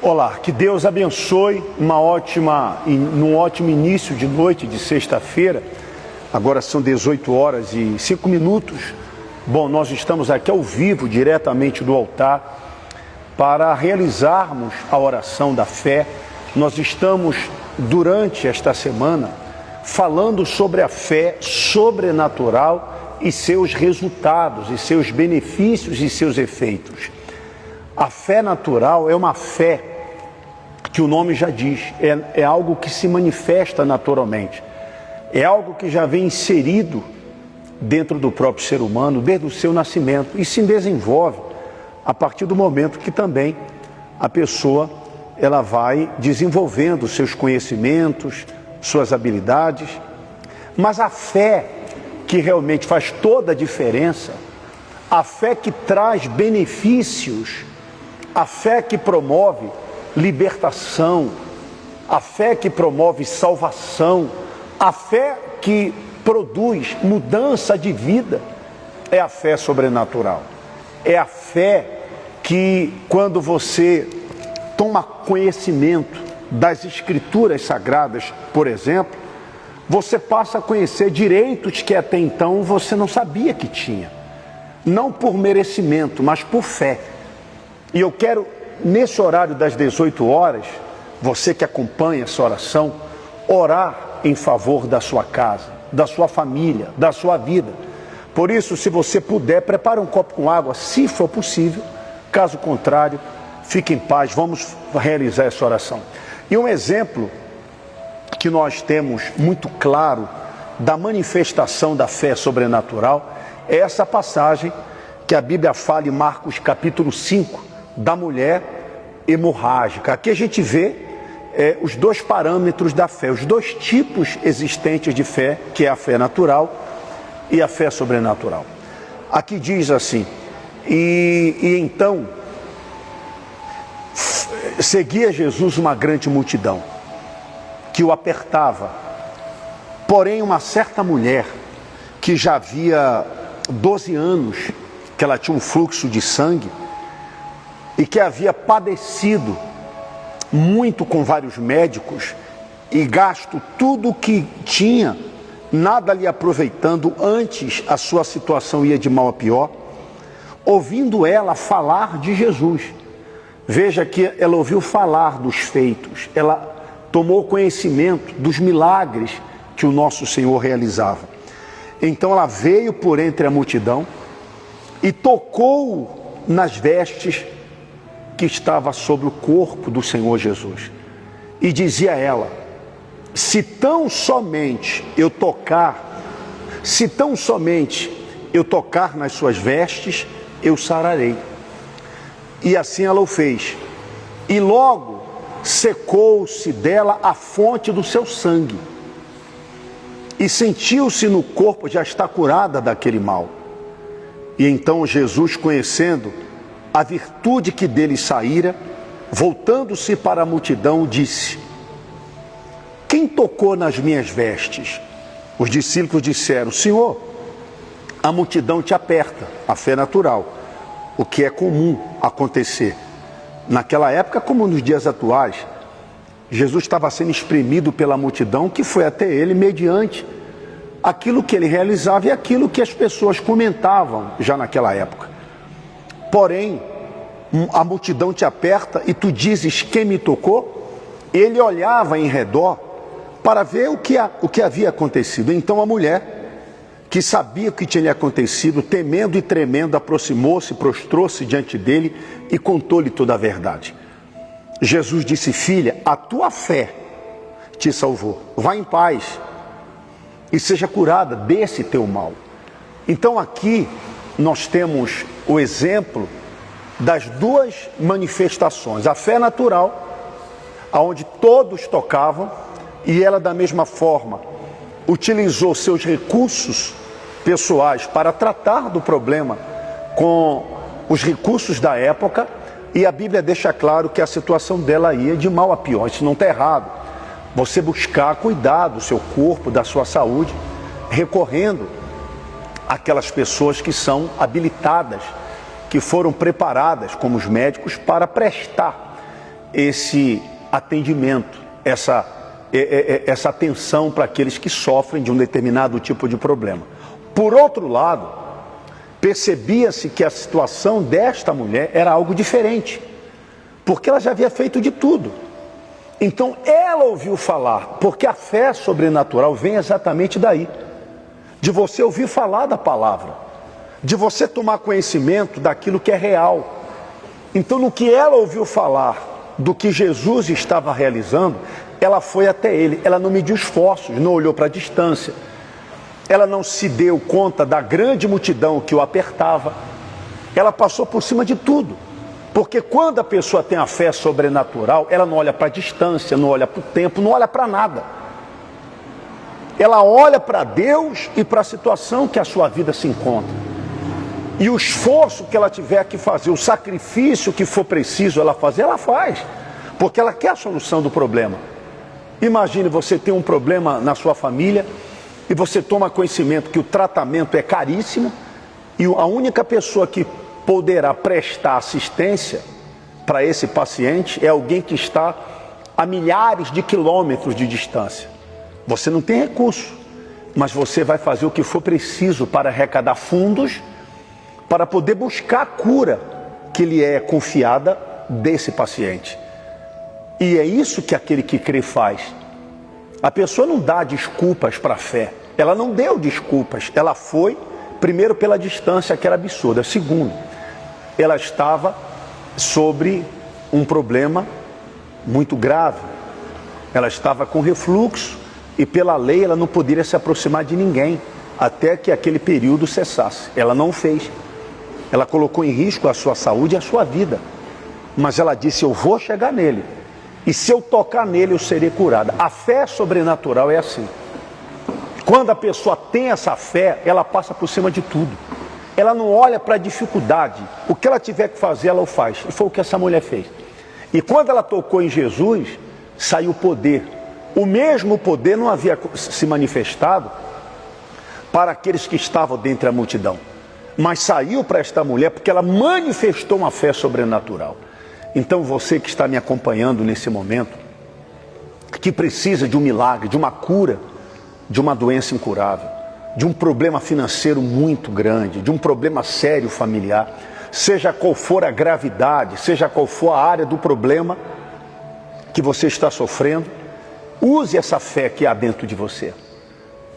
Olá, que Deus abençoe num ótimo início de noite de sexta-feira. Agora são 18 horas e 5 minutos. Bom, nós estamos aqui ao vivo, diretamente do altar, para realizarmos a oração da fé. Nós estamos, durante esta semana, falando sobre a fé sobrenatural e seus resultados, e seus benefícios e seus efeitos. A fé natural é uma fé que o nome já diz, é algo que se manifesta naturalmente. É algo que já vem inserido dentro do próprio ser humano desde o seu nascimento e se desenvolve a partir do momento que também a pessoa ela vai desenvolvendo seus conhecimentos, suas habilidades. Mas a fé que realmente faz toda a diferença, a fé que traz benefícios, a fé que promove libertação, a fé que promove salvação, a fé que produz mudança de vida, é a fé sobrenatural. É a fé que, quando você toma conhecimento das Escrituras Sagradas, por exemplo, você passa a conhecer direitos que até então você não sabia que tinha. Não por merecimento, mas por fé. E eu quero, nesse horário das 18 horas, você que acompanha essa oração, orar em favor da sua casa, da sua família, da sua vida. Por isso, se você puder, prepare um copo com água, se for possível. Caso contrário, fique em paz, vamos realizar essa oração. E um exemplo que nós temos muito claro da manifestação da fé sobrenatural é essa passagem que a Bíblia fala em Marcos capítulo 5, da mulher hemorrágica. Aqui a gente vê os dois parâmetros da fé, os dois tipos existentes de fé, que é a fé natural e a fé sobrenatural. Aqui diz assim: e então seguia Jesus uma grande multidão que o apertava. Porém, uma certa mulher que já havia 12 anos que ela tinha um fluxo de sangue e que havia padecido muito com vários médicos e gasto tudo o que tinha, nada lhe aproveitando, antes a sua situação ia de mal a pior, ouvindo ela falar de Jesus. Veja que ela ouviu falar dos feitos, ela tomou conhecimento dos milagres que o nosso Senhor realizava. Então ela veio por entre a multidão e tocou nas vestes que estava sobre o corpo do Senhor Jesus. E dizia a ela: se tão somente eu tocar nas suas vestes, eu sararei. E assim ela o fez. E logo secou-se dela a fonte do seu sangue. E sentiu-se no corpo já estar curada daquele mal. E então Jesus, conhecendo a virtude que dele saíra, voltando-se para a multidão, disse: quem tocou nas minhas vestes? Os discípulos disseram: Senhor, a multidão te aperta. A fé natural, o que é comum acontecer. Naquela época, como nos dias atuais, Jesus estava sendo espremido pela multidão que foi até ele mediante aquilo que ele realizava e aquilo que as pessoas comentavam já naquela época. Porém, a multidão te aperta e tu dizes: quem me tocou? Ele olhava em redor para ver o que havia acontecido. Então a mulher, que sabia o que tinha lhe acontecido, temendo e tremendo, aproximou-se, prostrou-se diante dele e contou-lhe toda a verdade. Jesus disse: filha, a tua fé te salvou. Vá em paz e seja curada desse teu mal. Então aqui nós temos o exemplo das duas manifestações. A fé natural, aonde todos tocavam, e ela da mesma forma utilizou seus recursos pessoais para tratar do problema com os recursos da época, e a Bíblia deixa claro que a situação dela ia de mal a pior. Isso não está errado. Você buscar cuidar do seu corpo, da sua saúde, recorrendo àquelas pessoas que são habilitadas, que foram preparadas como os médicos para prestar esse atendimento, essa atenção para aqueles que sofrem de um determinado tipo de problema. Por outro lado, percebia-se que a situação desta mulher era algo diferente, porque ela já havia feito de tudo. Então ela ouviu falar, porque a fé sobrenatural vem exatamente daí, de você ouvir falar da palavra, de você tomar conhecimento daquilo que é real. Então, no que ela ouviu falar do que Jesus estava realizando, ela foi até ele. Ela não mediu esforços, não olhou para a distância, ela não se deu conta da grande multidão que o apertava, ela passou por cima de tudo. Porque quando a pessoa tem a fé sobrenatural, ela não olha para a distância, não olha para o tempo, não olha para nada. Ela olha para Deus e para a situação que a sua vida se encontra. E o esforço que ela tiver que fazer, o sacrifício que for preciso ela fazer, ela faz. Porque ela quer a solução do problema. Imagine você ter um problema na sua família e você toma conhecimento que o tratamento é caríssimo e a única pessoa que poderá prestar assistência para esse paciente é alguém que está a milhares de quilômetros de distância. Você não tem recurso, mas você vai fazer o que for preciso para arrecadar fundos para poder buscar a cura que lhe é confiada desse paciente. E é isso que aquele que crê faz. A pessoa não dá desculpas para a fé. Ela não deu desculpas. Ela foi, primeiro, pela distância, que era absurda. Segundo, ela estava sobre um problema muito grave. Ela estava com refluxo e pela lei ela não poderia se aproximar de ninguém até que aquele período cessasse. Ela não fez. Ela colocou em risco a sua saúde e a sua vida. Mas ela disse, eu vou chegar nele. E se eu tocar nele, eu serei curada. A fé sobrenatural é assim. Quando a pessoa tem essa fé, ela passa por cima de tudo. Ela não olha para a dificuldade. O que ela tiver que fazer, ela o faz. E foi o que essa mulher fez. E quando ela tocou em Jesus, saiu o poder. O mesmo poder não havia se manifestado para aqueles que estavam dentre a multidão. Mas saiu para esta mulher porque ela manifestou uma fé sobrenatural. Então você que está me acompanhando nesse momento, que precisa de um milagre, de uma cura, de uma doença incurável, de um problema financeiro muito grande, de um problema sério familiar, seja qual for a gravidade, seja qual for a área do problema que você está sofrendo, use essa fé que há dentro de você.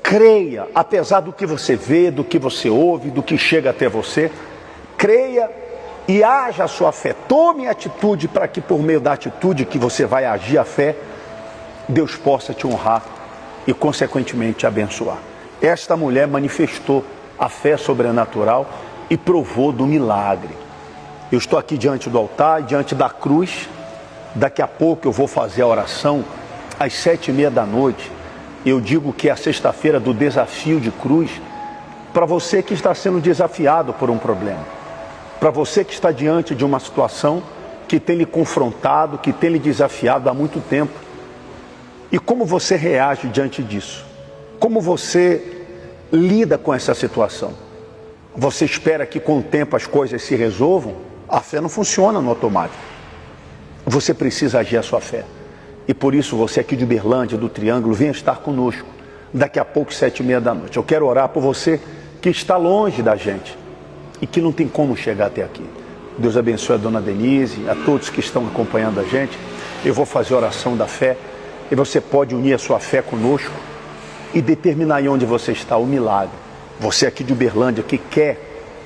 Creia, apesar do que você vê, do que você ouve, do que chega até você, creia e haja a sua fé. Tome atitude para que por meio da atitude que você vai agir a fé, Deus possa te honrar e consequentemente te abençoar. Esta mulher manifestou a fé sobrenatural e provou do milagre. Eu estou aqui diante do altar, diante da cruz. Daqui a pouco eu vou fazer a oração às 7h30 da noite. Eu digo que é a sexta-feira do desafio de cruz, para você que está sendo desafiado por um problema, para você que está diante de uma situação que tem lhe confrontado, que tem lhe desafiado há muito tempo. E como você reage diante disso? Como você lida com essa situação? Você espera que com o tempo as coisas se resolvam? A fé não funciona no automático. Você precisa agir a sua fé. E por isso você aqui de Uberlândia, do Triângulo, venha estar conosco. Daqui a pouco, 7h30 da noite. Eu quero orar por você que está longe da gente e que não tem como chegar até aqui. Deus abençoe a dona Denise, a todos que estão acompanhando a gente. Eu vou fazer a oração da fé e você pode unir a sua fé conosco e determinar aí onde você está o milagre. Você aqui de Uberlândia que quer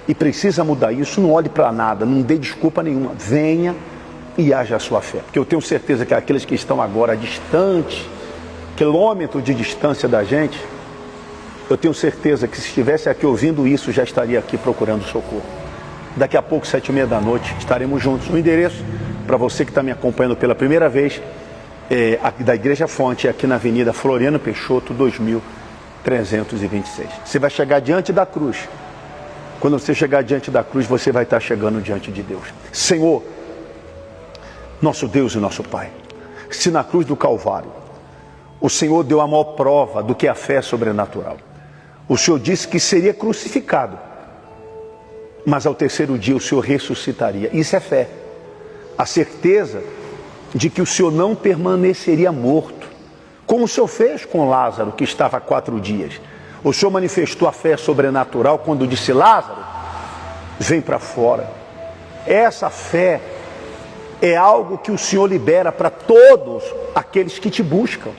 e precisa mudar isso, não olhe para nada, não dê desculpa nenhuma. Venha e haja a sua fé. Porque eu tenho certeza que aqueles que estão agora distantes, quilômetros de distância da gente, eu tenho certeza que se estivesse aqui ouvindo isso, já estaria aqui procurando socorro. Daqui a pouco, 7h30 da noite, estaremos juntos. O endereço, para você que está me acompanhando pela primeira vez, da Igreja Fonte, aqui na Avenida Floriano Peixoto, 2326. Você vai chegar diante da cruz. Quando você chegar diante da cruz, você vai estar chegando diante de Deus. Senhor, nosso Deus e nosso Pai, se na cruz do Calvário o Senhor deu a maior prova do que a fé sobrenatural. O Senhor disse que seria crucificado, mas ao terceiro dia o Senhor ressuscitaria. Isso é fé. A certeza de que o Senhor não permaneceria morto, como o Senhor fez com Lázaro, que estava há 4 dias. O Senhor manifestou a fé sobrenatural quando disse: Lázaro, vem para fora. Essa fé é algo que o Senhor libera para todos aqueles que te buscam,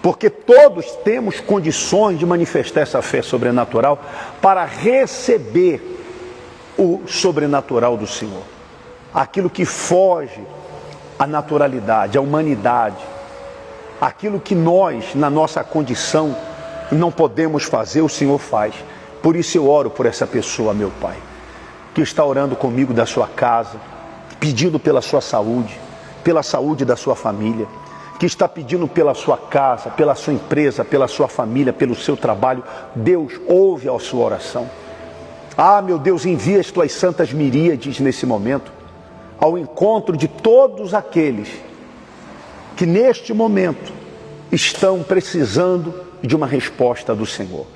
porque todos temos condições de manifestar essa fé sobrenatural para receber o sobrenatural do Senhor. Aquilo que foge à naturalidade, à humanidade, aquilo que nós, na nossa condição, não podemos fazer, o Senhor faz. Por isso eu oro por essa pessoa, meu Pai, que está orando comigo da sua casa, pedindo pela sua saúde, pela saúde da sua família, que está pedindo pela sua casa, pela sua empresa, pela sua família, pelo seu trabalho. Deus, ouve a sua oração. Ah, meu Deus, envia as tuas santas miríades nesse momento, ao encontro de todos aqueles que neste momento estão precisando de uma resposta do Senhor.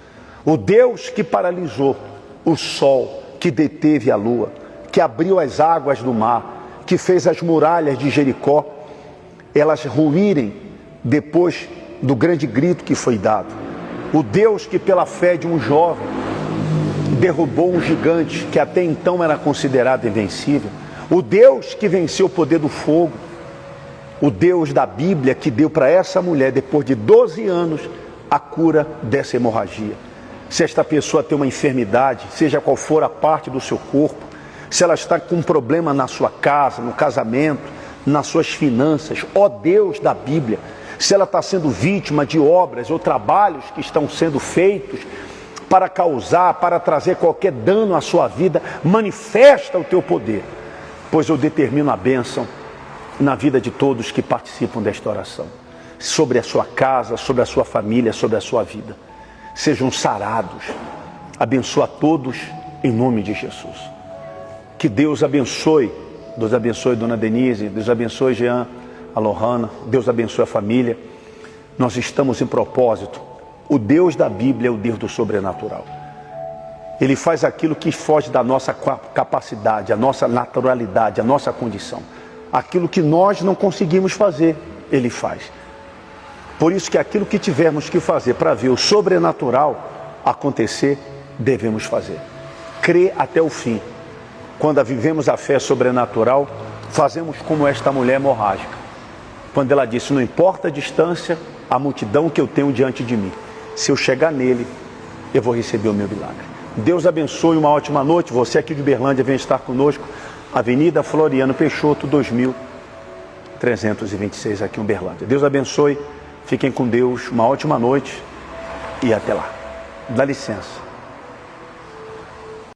O Deus que paralisou o sol, que deteve a lua, que abriu as águas do mar, que fez as muralhas de Jericó elas ruírem depois do grande grito que foi dado. O Deus que pela fé de um jovem derrubou um gigante que até então era considerado invencível. O Deus que venceu o poder do fogo. O Deus da Bíblia que deu para essa mulher, depois de 12 anos, a cura dessa hemorragia. Se esta pessoa tem uma enfermidade, seja qual for a parte do seu corpo, se ela está com um problema na sua casa, no casamento, nas suas finanças, ó Deus da Bíblia, se ela está sendo vítima de obras ou trabalhos que estão sendo feitos para causar, para trazer qualquer dano à sua vida, manifesta o teu poder, pois eu determino a bênção na vida de todos que participam desta oração, sobre a sua casa, sobre a sua família, sobre a sua vida. Sejam sarados. Abençoa a todos em nome de Jesus. Que Deus abençoe. Deus abençoe Dona Denise, Deus abençoe Jean, a Lohana, Deus abençoe a família. Nós estamos em propósito. O Deus da Bíblia é o Deus do sobrenatural. Ele faz aquilo que foge da nossa capacidade, a nossa naturalidade, a nossa condição. Aquilo que nós não conseguimos fazer, Ele faz. Por isso que aquilo que tivermos que fazer para ver o sobrenatural acontecer, devemos fazer. Crê até o fim. Quando vivemos a fé sobrenatural, fazemos como esta mulher hemorrágica. Quando ela disse: não importa a distância, a multidão que eu tenho diante de mim, se eu chegar nele, eu vou receber o meu milagre. Deus abençoe, uma ótima noite. Você aqui de Uberlândia vem estar conosco. Avenida Floriano Peixoto, 2326, aqui em Uberlândia. Deus abençoe, fiquem com Deus, uma ótima noite e até lá. Dá licença.